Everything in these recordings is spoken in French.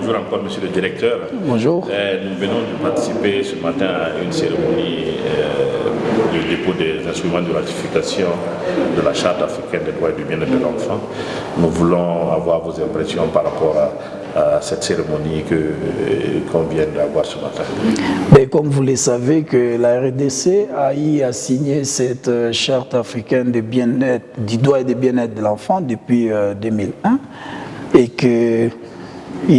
bonjour encore, monsieur le directeur. Bonjour. Nous venons de participer ce matin à une cérémonie de dépôt des instruments de ratification de la Charte africaine des droits et du bien-être de l'enfant. Nous voulons avoir vos impressions par rapport à cette cérémonie qu'on vient d'avoir ce matin. Mais comme vous le savez, que la RDC a signé cette Charte africaine de bien-être, du droit et du bien-être de l'enfant depuis 2001 et qu'il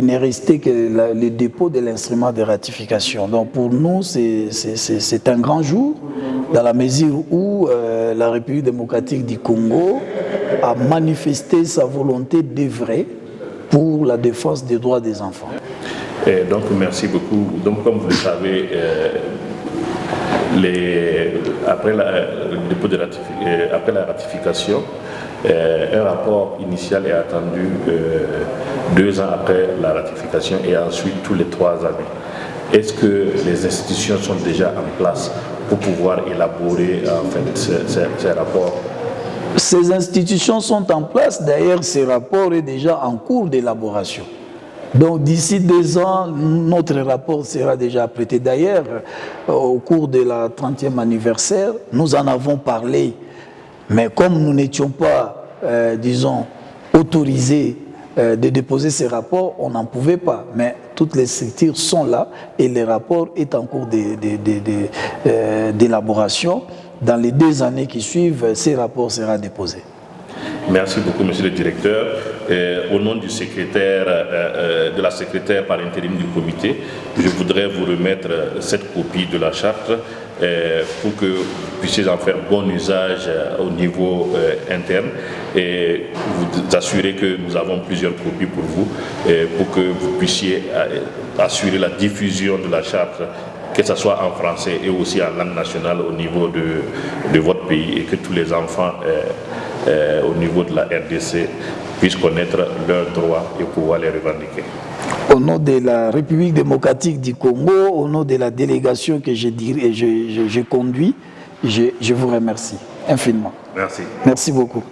n'est resté que le dépôt de l'instrument de ratification. Donc pour nous, c'est un grand jour dans la mesure où la République démocratique du Congo a manifesté sa volonté d'œuvrer pour la défense des droits des enfants. Et donc merci beaucoup. Donc comme vous le savez, après la ratification, un rapport initial est attendu 2 ans après la ratification et ensuite tous les 3 années. Est-ce que les institutions sont déjà en place pour pouvoir élaborer en fait, ces rapports? Ces institutions sont en place, d'ailleurs ce rapport est déjà en cours d'élaboration. Donc d'ici 2 ans, notre rapport sera déjà prêté. D'ailleurs, au cours de la 30e anniversaire, nous en avons parlé, mais comme nous n'étions pas, disons, autorisés de déposer ces rapports, on n'en pouvait pas. Mais toutes les structures sont là et le rapport est en cours d'élaboration. Dans les 2 années qui suivent, ces rapports seront déposés. Merci beaucoup, monsieur le directeur. Au nom du secrétaire, de la secrétaire par intérim du comité, je voudrais vous remettre cette copie de la charte pour que vous puissiez en faire bon usage au niveau interne et vous assurer que nous avons plusieurs copies pour vous, pour que vous puissiez assurer la diffusion de la charte, que ce soit en français et aussi en langue nationale au niveau de votre pays, et que tous les enfants au niveau de la RDC puissent connaître leurs droits et pouvoir les revendiquer. Au nom de la République démocratique du Congo, au nom de la délégation que je conduis, je vous remercie infiniment. Merci. Merci beaucoup.